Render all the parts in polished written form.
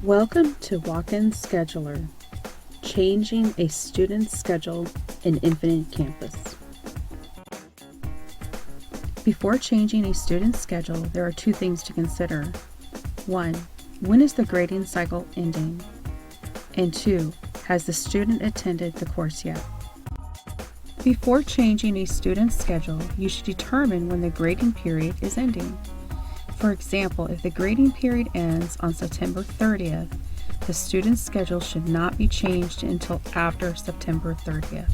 Welcome to Walk-in Scheduler, changing a student's schedule in Infinite Campus. Before changing a student's schedule, there are two things to consider. 1. When is the grading cycle ending? And 2. Has the student attended the course yet? Before changing a student's schedule, you should determine when the grading period is ending. For example, if the grading period ends on September 30th, the student's schedule should not be changed until after September 30th.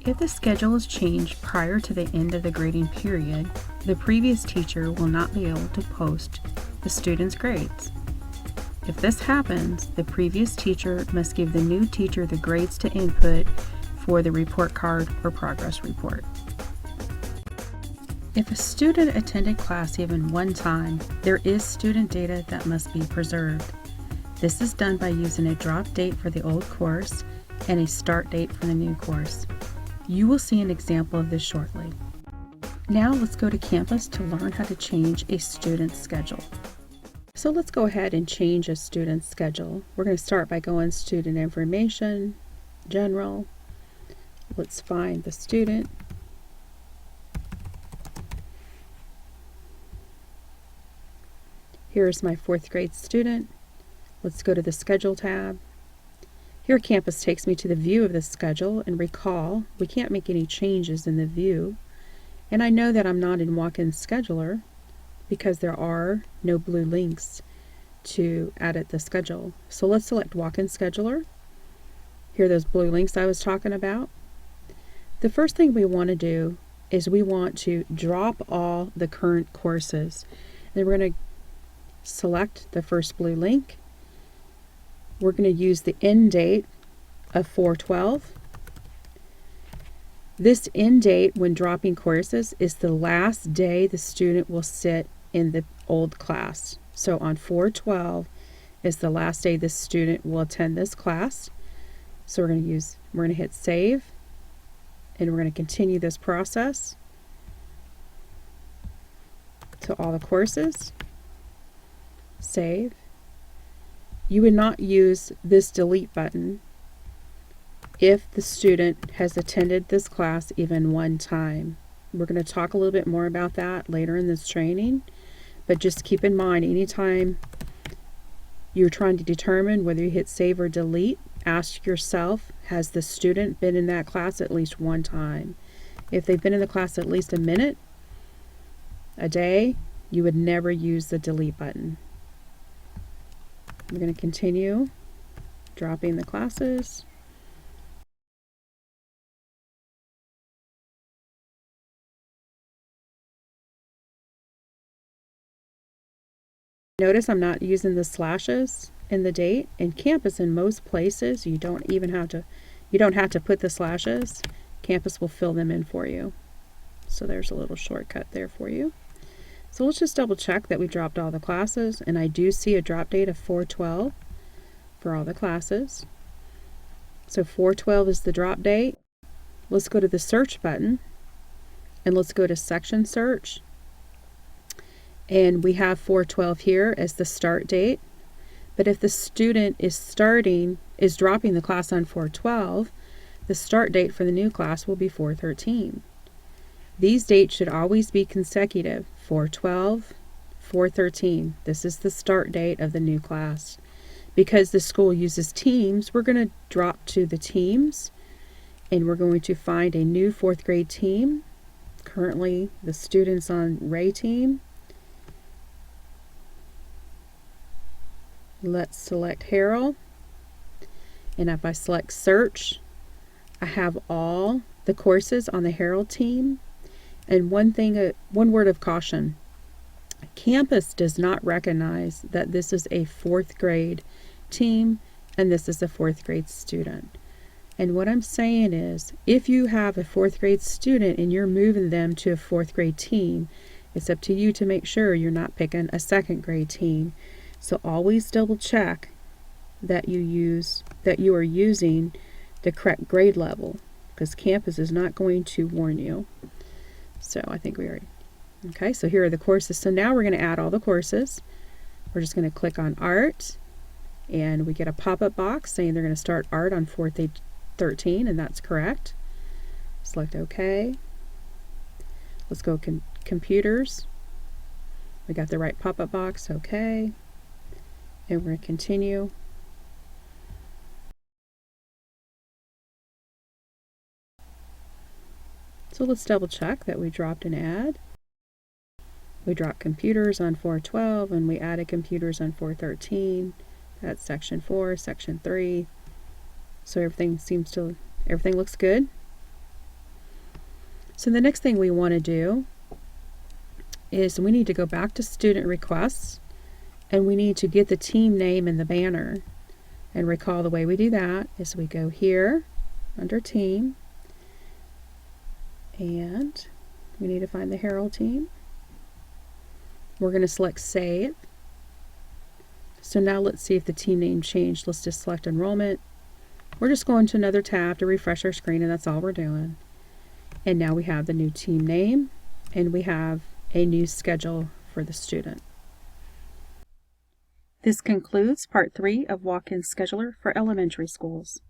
If the schedule is changed prior to the end of the grading period, the previous teacher will not be able to post the student's grades. If this happens, the previous teacher must give the new teacher the grades to input for the report card or progress report. If a student attended class even one time, there is student data that must be preserved. This is done by using a drop date for the old course and a start date for the new course. You will see an example of this shortly. Now let's go to campus to learn how to change a student's schedule. So let's go ahead and change a student's schedule. We're going to start by going student information, general. Let's find the student. Here's my 4th grade student. Let's go to the Schedule tab. Here Campus takes me to the view of the schedule, and recall, we can't make any changes in the view. And I know that I'm not in Walk-in Scheduler because there are no blue links to edit the schedule. So let's select Walk-in Scheduler. Here are those blue links I was talking about. The first thing we want to do is we want to drop all the current courses. And we're going to select the first blue link. We're going to use the end date of 4/12. This end date when dropping courses is the last day the student will sit in the old class. So on 4/12 is the last day the student will attend this class. So we're going to hit save, and we're going to continue this process to all the courses. Save. You would not use this delete button if the student has attended this class even one time. We're going to talk a little bit more about that later in this training, but just keep in mind anytime you're trying to determine whether you hit save or delete, ask yourself, has the student been in that class at least one time? If they've been in the class at least a minute, a day, you would never use the delete button. We're going to continue dropping the classes. Notice I'm not using the slashes in the date. In Campus, in most places, you don't have to put the slashes. Campus will fill them in for you. So there's a little shortcut there for you. So let's just double check that we dropped all the classes, and I do see a drop date of 4/12 for all the classes. So 4/12 is the drop date. Let's go to the search button, and let's go to section search. And we have 4/12 here as the start date. But if the student is dropping the class on 4/12, the start date for the new class will be 4/13. These dates should always be consecutive, 4/12, 4/13. This is the start date of the new class. Because the school uses teams, we're going to drop to the teams, and we're going to find a new 4th grade team. Currently, the students on Ray team. Let's select Harold, and if I select search, I have all the courses on the Harold team. And one word of caution, Campus does not recognize that this is a 4th grade team and this is a 4th grade student. And what I'm saying is, if you have a 4th grade student and you're moving them to a 4th grade team, it's up to you to make sure you're not picking a 2nd grade team. So always double check that you are using the correct grade level, because Campus is not going to warn you. So I think we already, okay, so here are the courses. So now we're going to add all the courses. We're just going to click on Art, And we get a pop-up box saying they're going to start art on 4/13, and that's correct. Select OK. Let's go computers. We got the right pop-up box, OK. And we're going to continue. So let's double check that we dropped an ad. We dropped computers on 4/12 and we added computers on 4/13. That's section 4, section 3. So everything looks good. So the next thing we want to do is we need to go back to student requests and we need to get the team name in the banner. And recall the way we do that is we go here under team and we need to find the Herald team. We're going to select save. So now let's see if the team name changed. Let's just select enrollment. We're just going to another tab to refresh our screen, and that's all we're doing. And now we have the new team name and we have a new schedule for the student. This concludes part 3 of Walk-in Scheduler for elementary schools.